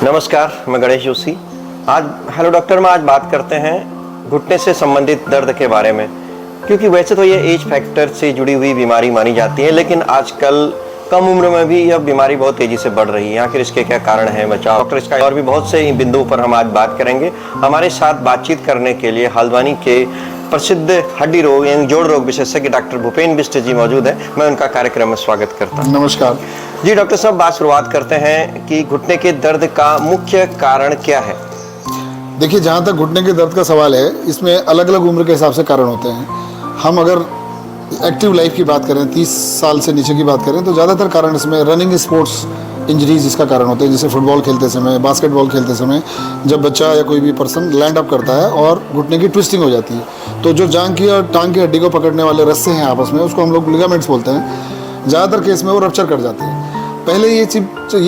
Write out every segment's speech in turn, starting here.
नमस्कार, मैं गणेश जोशी। आज हेलो डॉक्टर में आज बात करते हैं घुटने से संबंधित दर्द के बारे में, क्योंकि वैसे तो ये एज फैक्टर से जुड़ी हुई बीमारी मानी जाती है, लेकिन आजकल कम उम्र में भी यह बीमारी बहुत तेजी से बढ़ रही है। आखिर इसके क्या कारण है बचाव, डॉक्टर इसका और भी बहुत से बिंदुओं पर हम आज बात करेंगे। हमारे साथ बातचीत करने के लिए हल्द्वानी के प्रसिद्ध हड्डी रोग यानी जोड़ रोग विशेषज्ञ डॉक्टर भूपेन बिष्ट जी मौजूद है। मैं उनका कार्यक्रम में स्वागत करता हूँ। नमस्कार जी डॉक्टर साहब, बात शुरुआत करते हैं कि घुटने के दर्द का मुख्य कारण क्या है। देखिए, जहाँ तक घुटने के दर्द का सवाल है, इसमें अलग अलग उम्र के हिसाब से कारण होते हैं। हम अगर एक्टिव लाइफ की बात करें, 30 साल से नीचे की बात करें, तो ज़्यादातर कारण इसमें रनिंग स्पोर्ट्स इंजरीज इसका कारण होते हैं। जैसे फुटबॉल खेलते समय, बास्केटबॉल खेलते समय जब बच्चा या कोई भी पर्सन लैंड अप करता है और घुटने की ट्विस्टिंग हो जाती है, तो जो जांघ की और टांग की हड्डी को पकड़ने वाले रस्से हैं आपस में, उसको हम लोग लिगामेंट्स बोलते हैं। ज़्यादातर केस में वो रप्चर कर जाते हैं। पहले ये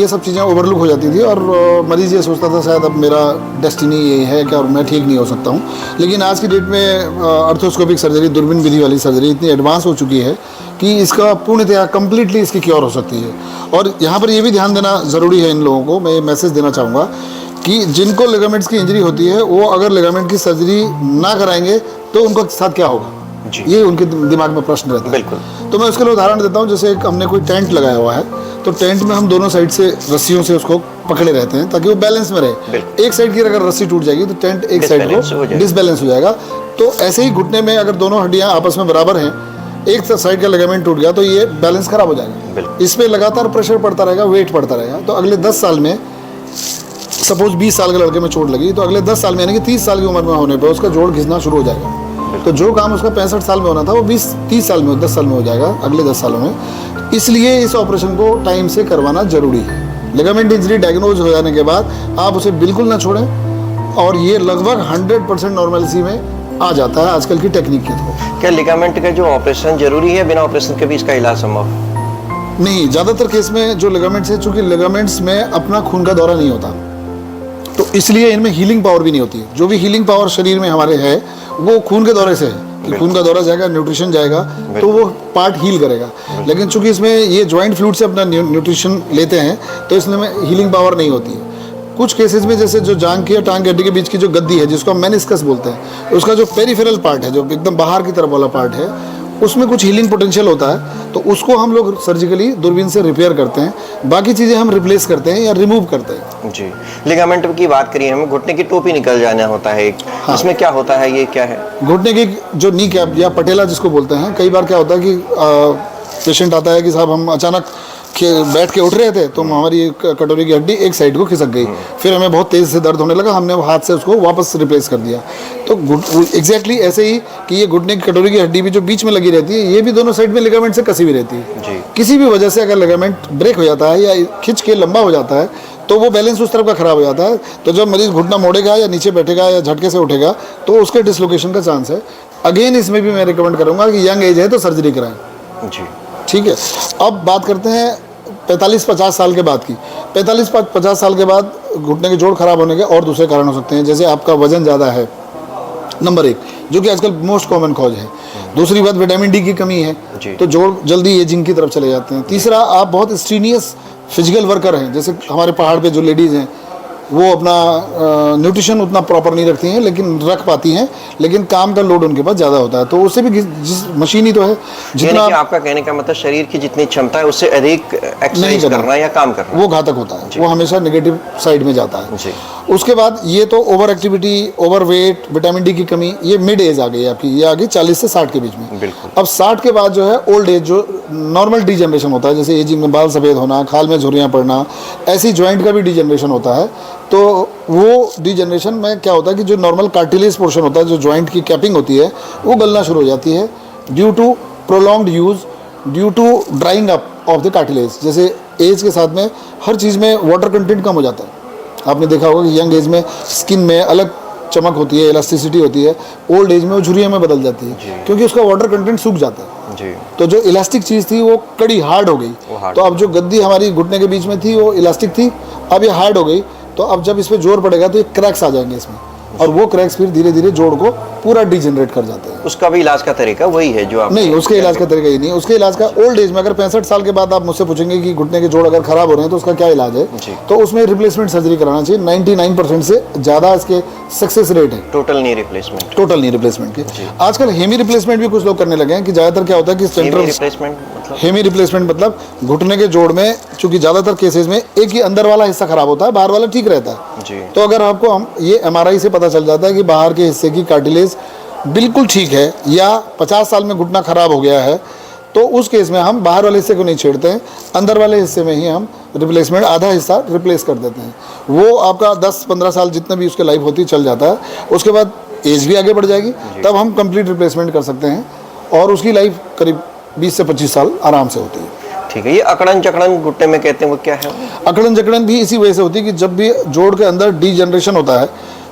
सब चीज़ें ओवरलुक हो जाती थी और मरीज़ ये सोचता था शायद अब मेरा डेस्टिनी यही है कि और मैं ठीक नहीं हो सकता हूँ। लेकिन आज की डेट में आर्थोस्कोपिक सर्जरी, दूरबीन विधि वाली सर्जरी इतनी एडवांस हो चुकी है कि इसका पूर्णतः कम्प्लीटली इसकी क्योर हो सकती है। और यहाँ पर ये भी ध्यान देना ज़रूरी है इन लोगों को, मैं ये मैसेज देना चाहूँगा कि जिनको लिगामेंट्स की इंजरी होती है, वो अगर लिगामेंट की सर्जरी ना कराएंगे तो उनका साथ क्या होगा, ये उनके दिमाग में प्रश्न रहता है। बिल्कुल। तो मैं उसके लिए उदाहरण देता हूँ। जैसे एक हमने कोई टेंट लगाया हुआ है, तो टेंट में हम दोनों साइड से रस्सियों से उसको पकड़े रहते हैं ताकि वो बैलेंस में रहे। एक साइड की अगर रस्सी टूट जाएगी तो टेंट एक साइड को डिसबैलेंस हो जाएगा। तो ऐसे ही घुटने में अगर दोनों हड्डियां आपस में बराबर हैं, एक साइड का लिगामेंट टूट गया तो ये बैलेंस खराब हो जाएगा। इस पर लगातार प्रेशर पड़ता रहेगा, वेट पड़ता रहेगा। तो अगले 10 साल में, सपोज 20 साल के लड़के में चोट लगी, तो अगले 10 साल में यानी कि 30 साल की उम्र में होने पर उसका जोड़ घिसना शुरू हो जाएगा। तो जो काम उसका 65 साल में होना था वो 20-30 साल में, 10 साल में हो जाएगा, अगले 10 सालों में। इसलिए इस ऑपरेशन को टाइम से करवाना जरूरी है। लिगामेंट इंजरी डायग्नोज हो जाने के बाद आप उसे बिल्कुल ना छोड़ें, और ये लगभग 100% नॉर्मलिटी में आ जाता है आजकल की टेक्निक के थ्रू। क्या लिगामेंट का जो ऑपरेशन जरूरी है, बिना ऑपरेशन के भी इसका इलाज संभव? नहीं, ज़्यादातर केस में जो लिगामेंट्स है, चूंकि लिगामेंट्स में अपना खून का दौरा नहीं होता, तो इसलिए इनमें हीलिंग पावर भी नहीं होती है। जो भी हीलिंग पावर शरीर में हमारे है वो खून के दौरे से है कि खून का दौरा जाएगा, न्यूट्रिशन जाएगा, तो वो पार्ट हील करेगा। लेकिन चूंकि इसमें ये जॉइंट फ्लूइड से अपना न्यूट्रिशन लेते हैं, तो इसमें हीलिंग पावर नहीं होती है। कुछ केसेस में, जैसे जो जांघ की और टांग की हड्डी के बीच की जो गद्दी है, जिसको हम मेनिस्कस बोलते हैं, उसका जो पेरिफेरल पार्ट है, जो एकदम बाहर की तरफ वाला पार्ट है, उसमें कुछ हीलिंग पोटेंशियल होता है, तो उसको हम लोग सर्जिकली दूरबीन से रिपेयर करते हैं। बाकी चीज़ें हम रिप्लेस करते हैं या रिमूव करते हैं। जी, लिगामेंट की बात करिए, हमें घुटने की टोपी निकल जाना होता है एक। हाँ। इसमें क्या होता है, ये क्या है? घुटने की जो नी कैप या पटेला जिसको बोलते हैं, कई बार क्या होता है कि पेशेंट आता है कि साहब हम अचानक बैठ के उठ रहे थे तो हमारी कटोरी की हड्डी एक साइड को खिसक गई, फिर हमें बहुत तेज़ से दर्द होने लगा, हमने हाथ से उसको वापस रिप्लेस कर दिया। तो एग्जैक्टली ऐसे ही कि ये घुटने की कटोरी की हड्डी भी जो बीच में लगी रहती है, ये भी दोनों साइड में लिगामेंट से कसी हुई रहती है। जी। किसी भी वजह से अगर लिगामेंट ब्रेक हो जाता है या खिंच के लंबा हो जाता है, तो वो बैलेंस उस तरफ का खराब हो जाता है। तो जब मरीज घुटना मोड़ेगा या नीचे बैठेगा या झटके से उठेगा, तो उसके डिसलोकेशन का चांस है। अगेन इसमें भी मैं रिकमेंड करूँगा कि यंग एज है तो सर्जरी कराएं। जी, ठीक है। अब बात करते हैं 45-50 साल के बाद की। 45-50 साल के बाद घुटने के जोड़ खराब होने के और दूसरे कारण हो सकते हैं। जैसे आपका वजन ज़्यादा है, नंबर 1, जो कि आजकल मोस्ट कॉमन कॉज है। दूसरी बात, विटामिन डी की कमी है, तो जोड़ जल्दी एजिंग की तरफ चले जाते हैं। तीसरा, आप बहुत स्ट्रीनियस फिजिकल वर्कर हैं, जैसे हमारे पहाड़ पे जो लेडीज़ हैं, वो अपना न्यूट्रिशन उतना प्रॉपर नहीं रखती हैं, लेकिन रख पाती हैं, लेकिन काम का लोड उनके पास ज़्यादा होता है, तो उससे भी जिस मशीन ही तो है, जितना आपका कहने का मतलब शरीर की जितनी क्षमता है उससे अधिक एक्सरसाइज करना या काम करना, वो घातक होता है, वो हमेशा नेगेटिव साइड में जाता है। उसके बाद ये तो over activity, over weight, vitamin D की कमी, ये मिड एज आ गई आपकी, ये आ गई 40 से 60 के बीच में। बिल्कुल। अब 60 के बाद जो है ओल्ड एज, जो नॉर्मल डिजनरेशन होता है, जैसे एजिंग में बाल सफ़ेद होना, खाल में झुर्रियाँ पड़ना, ऐसी जॉइंट का भी डिजनरेशन होता है। तो वो डिजनरेशन में क्या होता है कि जो नॉर्मल कार्टिलेज पोर्शन होता है, जो जॉइंट की कैपिंग होती है, वो गलना शुरू हो जाती है due to prolonged use, due to drying up of the cartilage. जैसे एज के साथ में हर चीज़ में वाटर कंटेंट कम हो जाता है। आपने देखा होगा कि यंग एज में स्किन में अलग चमक होती है, इलास्टिसिटी होती है, ओल्ड एज में वो झुर्रियों में बदल जाती है, क्योंकि उसका वाटर कंटेंट सूख जाता है। जी। तो जो इलास्टिक चीज़ थी वो कड़ी हार्ड हो गई। तो अब जो गद्दी हमारी घुटने के बीच में थी वो इलास्टिक थी, अब ये हार्ड हो गई, तो अब जब इस पर जोर पड़ेगा तो ये क्रैक्स आ जाएंगे इसमें। और वो क्रैक्स फिर धीरे धीरे जोड़ को पूरा डिजेनरेट कर जाते हैं। उसका भी इलाज का तरीका वही है जो आप नहीं, उसके इलाज का तरीका ही नहीं है। उसके इलाज का ओल्ड एज में अगर 65 साल के बाद आप मुझसे पूछेंगे कि घुटने के जोड़ अगर खराब हो रहे हैं तो उसका क्या इलाज है, तो उसमें रिप्लेसमेंट सर्जरी कराना चाहिए। 99% से ज़्यादा इसके सक्सेस रेट है। Total knee replacement, total knee replacement के। आजकल हेमी रिप्लेसमेंट भी कुछ लोग करने लगे हैं कि ज़्यादातर क्या होता है कि सेंट्रल हेमी रिप्लेसमेंट मतलब घुटने के जोड़ में चूंकि ज़्यादातर केसेस में एक ही अंदर वाला हिस्सा खराब होता है, बाहर वाला ठीक रहता है जी। तो अगर आपको हम ये MRI से पता चल जाता है कि बाहर के हिस्से की कार्टिलेज बिल्कुल ठीक है या 50 साल में घुटना खराब हो गया है, तो उस केस में हम बाहर वाले हिस्से को नहीं छेड़ते हैं, अंदर वाले हिस्से में ही हम रिप्लेसमेंट आधा हिस्सा रिप्लेस कर देते हैं। वो आपका 10-15 साल जितना भी उसकी लाइफ होती है चल जाता है। उसके बाद एज भी आगे बढ़ जाएगी, तब हम कंप्लीट रिप्लेसमेंट कर सकते हैं और उसकी लाइफ करीब 20 से 25 साल आराम से होती है। ठीक है। ये अकड़न जकड़न घुटने में कहते हैं वो क्या है? अकड़न जकड़न भी इसी वजह से होती है कि जब भी जोड़ के अंदर डीजनरेशन होता है,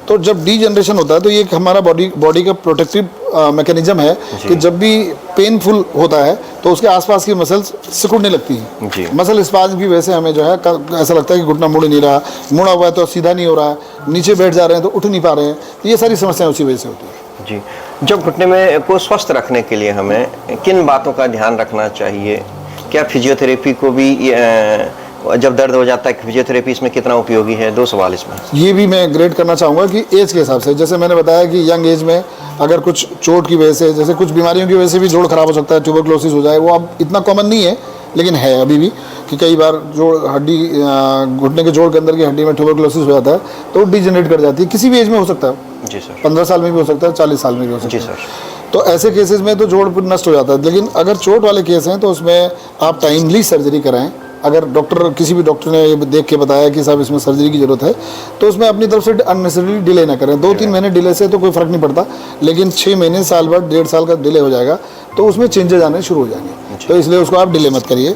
तो जब डीजनरेशन होता है तो ये हमारा बॉडी का प्रोटेक्टिव मैकेनिज्म है कि जब भी पेनफुल होता है तो उसके आसपास की मसल्स सिकुड़ने लगती हैं। मसल स्पाज्म की वजह से हमें जो है ऐसा लगता है कि घुटना मुड़ नहीं रहा, मुड़ा हुआ है तो सीधा नहीं हो रहा है, नीचे बैठ जा रहे हैं तो उठ नहीं पा रहे हैं। ये सारी समस्याएं उसी वजह से होती है। जी। जब घुटने में को स्वस्थ रखने के लिए हमें किन बातों का ध्यान रखना चाहिए? क्या फिजियोथेरेपी को भी जब दर्द हो जाता है फिजियोथेरेपी इसमें कितना उपयोगी है? 2 सवाल इसमें। ये भी मैं ग्रेड करना चाहूँगा कि एज के हिसाब से, जैसे मैंने बताया कि यंग एज में अगर कुछ चोट की वजह से, जैसे कुछ बीमारियों की वजह से भी जोड़ खराब हो सकता है, ट्यूबरक्लोसिस हो जाए, वो अब इतना कॉमन नहीं है लेकिन है अभी भी कि कई बार जोड़ हड्डी घुटने के जोड़ के अंदर की हड्डी में ट्यूबरक्लोसिस हो जाता है तो डिजेनरेट कर जाती है। किसी भी एज में हो सकता है जी सर। 15 साल में भी हो सकता है, 40 साल में भी हो सकता है जी सर। तो ऐसे केसेस में तो जोड़ नष्ट हो जाता है। लेकिन अगर चोट वाले केस हैं तो उसमें आप टाइमली सर्जरी कराएं। अगर डॉक्टर किसी भी डॉक्टर ने ये देख के बताया कि साहब इसमें सर्जरी की ज़रूरत है तो उसमें अपनी तरफ से अननेसेसरी डिले ना करें। 2-3 महीने डिले से तो कोई फ़र्क नहीं पड़ता, लेकिन 6 महीने, साल भर, 1.5 साल का डिले हो जाएगा तो उसमें चेंजेस आने शुरू हो जाएंगे। तो इसलिए उसको आप डिले मत करिए।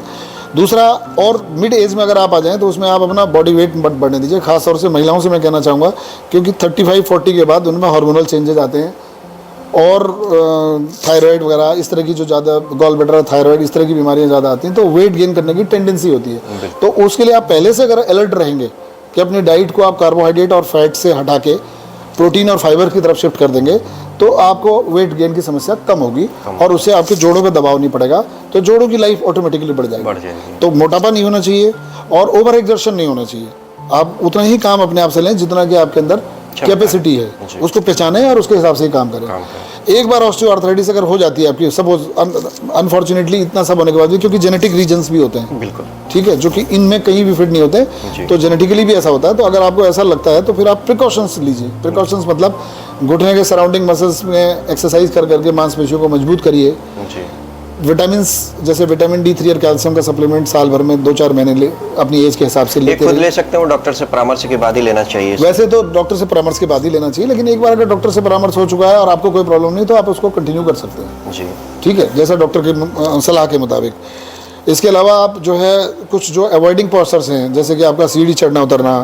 दूसरा, और मिड एज में अगर आप आ जाएँ तो उसमें आप अपना बॉडी वेट मत बढ़ने दीजिए। खासतौर से महिलाओं से मैं कहना चाहूँगा, क्योंकि 35-40 के बाद उनमें हार्मोनल चेंजेस आते हैं और थायराइड वगैरह इस तरह की जो ज़्यादा गॉल ब्लैडर, थायराइड इस तरह की बीमारियां ज़्यादा आती हैं तो वेट गेन करने की टेंडेंसी होती है। तो उसके लिए आप पहले से अगर अलर्ट रहेंगे कि अपनी डाइट को आप कार्बोहाइड्रेट और फैट से हटा के प्रोटीन और फाइबर की तरफ शिफ्ट कर देंगे तो आपको वेट गेन की समस्या कम होगी और उससे आपके जोड़ों पर दबाव नहीं पड़ेगा, तो जोड़ों की लाइफ ऑटोमेटिकली बढ़ जाएगी। तो मोटापा नहीं होना चाहिए और ओवर एक्सर्शन नहीं होना चाहिए। आप उतना ही काम अपने आप से लें जितना कि आपके अंदर कैपेसिटी है, उसको पहचानें और उसके हिसाब से ही काम करें। एक बार ऑस्टियोआर्थराइटिस अगर हो जाती है आपकी, सपोज अनफॉर्चुनेटली इतना सब होने के बाद भी, क्योंकि जेनेटिक रीजन्स भी होते हैं, बिल्कुल ठीक है, जो कि इनमें कहीं भी फिट नहीं होते, तो जेनेटिकली भी ऐसा होता है। तो अगर आपको ऐसा लगता है तो फिर आप प्रिकॉशंस लीजिए। प्रिकॉशंस मतलब घुटने के सराउंडिंग मसल्स में एक्सरसाइज कर करके मांसपेशियों को मजबूत करिए। विटामिन जैसे विटामिन D3 और कैल्शियम का सप्लीमेंट साल भर में 2-4 महीने ले अपनी एज के हिसाब से लेते खुद ले सकते हैं, डॉक्टर से परामर्श के बाद ही लेना चाहिए। वैसे तो डॉक्टर से परामर्श के बाद ही लेना चाहिए, लेकिन एक बार अगर डॉक्टर से परामर्श हो चुका है और आपको कोई प्रॉब्लम नहीं तो आप उसको कंटिन्यू कर सकते हैं जी, ठीक है, जैसा डॉक्टर की सलाह के मुताबिक। इसके अलावा आप जो है कुछ जो अवॉइडिंग पोस्चर्स हैं, जैसे कि आपका सीढ़ी चढ़ना उतरना,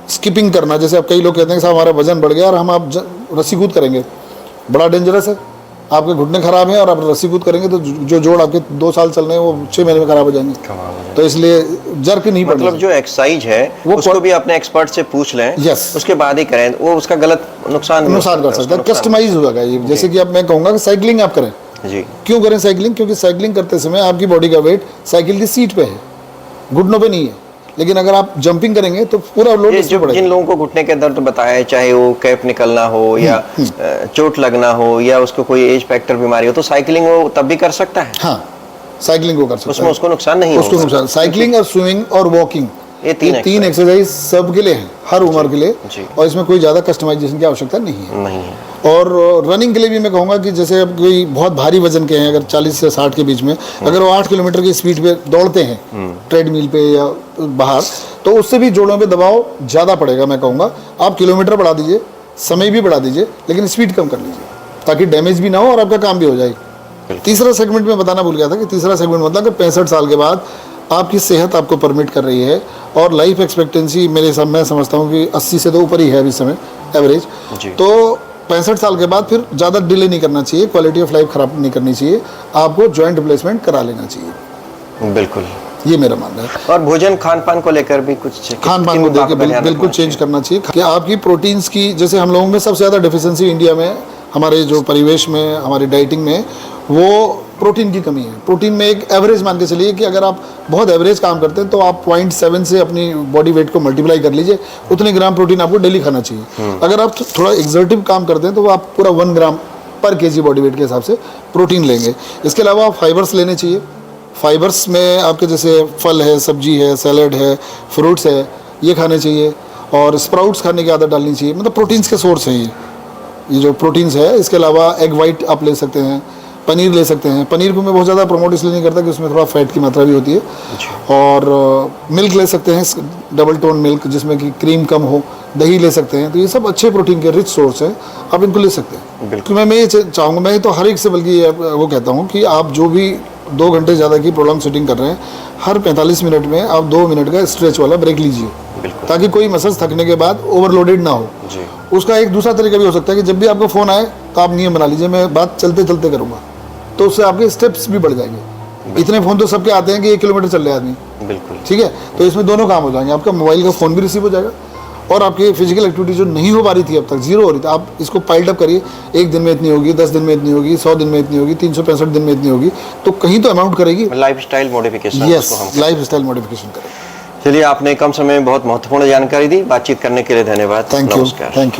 स्किपिंग करना। जैसे अब कई लोग कहते हैं कि साहब हमारा वजन बढ़ गया और हम आप रस्सी कूद करेंगे, बड़ा डेंजरस है। आपके घुटने खराब हैं और आप रस्सी कूद करेंगे तो जो जोड़ आपके 2 साल चल रहे हैं वो 6 महीने में खराब हो जाएंगे। तो इसलिए जर्क नहीं पड़ना। मतलब जो एक्सरसाइज है वो उसको भी अपने एक्सपर्ट से पूछ लें, उसके बाद ही करें, वो उसका गलत नुकसान कर सकता है, कस्टमाइज होगा ये। जैसे कि अब मैं कहूँगा कि साइकिलिंग आप करें जी। क्यों करें साइकिलिंग? क्योंकि साइकिलिंग करते समय आपकी बॉडी का वेट साइकिल की सीट पे है, घुटनों पे नहीं है। लेकिन अगर आप जंपिंग करेंगे तो पूरा लोड इस पे पड़ेगा। जिन लोगों को घुटने के दर्द बताया है, चाहे वो कैप निकलना हो या चोट लगना हो या उसको कोई एज फैक्टर बीमारी हो, तो साइकिलिंग वो तब भी कर सकता है। हाँ, साइकिलिंग वो कर सकता है, उसमें उसको नुकसान नहीं होगा। उसको नुकसान, साइकिलिंग और स्विमिंग और वॉकिंग, ये तीन एक्सरसाइज सबके लिए है, हर उम्र के लिए, और इसमें कोई ज़्यादा कस्टमाइजेशन की आवश्यकता नहीं है। और रनिंग के लिए भी मैं कहूँगा कि जैसे अब कोई बहुत भारी वजन के हैं, अगर 40 से 60 के बीच में, अगर वो 8 किलोमीटर की स्पीड पे दौड़ते हैं ट्रेडमिल पे या बाहर, तो उससे भी जोड़ों पे दबाव ज़्यादा पड़ेगा। मैं कहूँगा आप किलोमीटर बढ़ा दीजिए, समय भी बढ़ा दीजिए, लेकिन स्पीड कम कर लीजिए ताकि डैमेज भी ना हो और आपका काम भी हो जाए। तीसरा सेगमेंट में बताना भूल गया था कि तीसरा सेगमेंट मतलब कि 65 साल के बाद आपकी सेहत आपको परमिट कर रही है और लाइफ एक्सपेक्टेंसी मैं समझता हूँ कि 80 से तो ऊपर ही है इस समय एवरेज। तो 65 साल के बाद फिर ज़्यादा डिले नहीं करना चाहिए, क्वालिटी ऑफ लाइफ ख़राब नहीं करनी चाहिए, आपको जॉइंट रिप्लेसमेंट करा लेना चाहिए। बिल्कुल। ये मेरा मानना है। और भोजन खान पान को लेकर भी कुछ खान पान किन को बातों देकर का ध्यान बिल्कुल रखना चेंज करना चाहिए कि आपकी प्रोटीन्स की, जैसे हम लोगों में सबसे ज़्यादा डेफिशिएंसी इंडिया में, हमारे जो परिवेश में, हमारी डाइटिंग में, वो प्रोटीन की कमी है। प्रोटीन में एक एवरेज मान के चलिए कि अगर आप बहुत एवरेज काम करते हैं तो आप 0.7 से अपनी बॉडी वेट को मल्टीप्लाई कर लीजिए, उतने ग्राम प्रोटीन आपको डेली खाना चाहिए। अगर आप थोड़ा एग्जर्टिव काम करते हैं तो वो आप पूरा 1 ग्राम पर केजी बॉडी वेट के हिसाब से प्रोटीन लेंगे। इसके अलावा आप फाइबर्स लेने चाहिए। फाइबर्स में आपके जैसे फल है, सब्जी है, सैलड है, फ्रूट्स है, ये खाने चाहिए। और स्प्राउट्स खाने की आदत डालनी चाहिए। मतलब प्रोटीन्स के सोर्स हैं ये जो प्रोटीन्स है। इसके अलावा एग वाइट आप ले सकते हैं, पनीर ले सकते हैं। पनीर को मैं बहुत ज़्यादा प्रमोट इसलिए नहीं करता कि उसमें थोड़ा फैट की मात्रा भी होती है। और मिल्क ले सकते हैं, डबल टोन मिल्क जिसमें कि क्रीम कम हो। दही ले सकते हैं। तो ये सब अच्छे प्रोटीन के रिच सोर्स हैं, आप इनको ले सकते हैं। तो मैं ये चाहूँगा, मैं तो हर एक से बल्कि वो कहता हूँ कि आप जो भी 2 घंटे ज़्यादा की प्रोलॉन्ग सिटिंग कर रहे हैं, हर 45 मिनट में आप 2 मिनट का स्ट्रेच वाला ब्रेक लीजिए, ताकि कोई मसल्स थकने के बाद ओवरलोडेड ना हो। उसका एक दूसरा तरीका भी हो सकता है कि जब भी आपको फ़ोन आए तो आप नियम बना लीजिए, मैं बात चलते चलते करूँगा, तो उससे आपके स्टेप्स भी बढ़ जाएंगे। इतने फ़ोन तो सबके आते हैं कि 1 किलोमीटर चल रहे आदमी, बिल्कुल ठीक है। तो इसमें दोनों काम हो जाएंगे, आपका मोबाइल का फ़ोन भी रिसीव हो जाएगा और आपकी फिजिकल एक्टिविटी जो नहीं हो पा रही थी अब तक, जीरो हो रही थी, आप इसको पाइल्ड अप करिए। 1 दिन में इतनी होगी, 10 दिन में इतनी होगी, 100 दिन में इतनी होगी, 365 दिन में इतनी होगी, तो कहीं तो अमाउंट करेगी। Lifestyle modification. Yes, lifestyle modification करें। चलिए, आपने कम समय में बहुत महत्वपूर्ण जानकारी दी। बातचीत करने के लिए धन्यवाद। थैंक यू, नमस्कार। Thank you.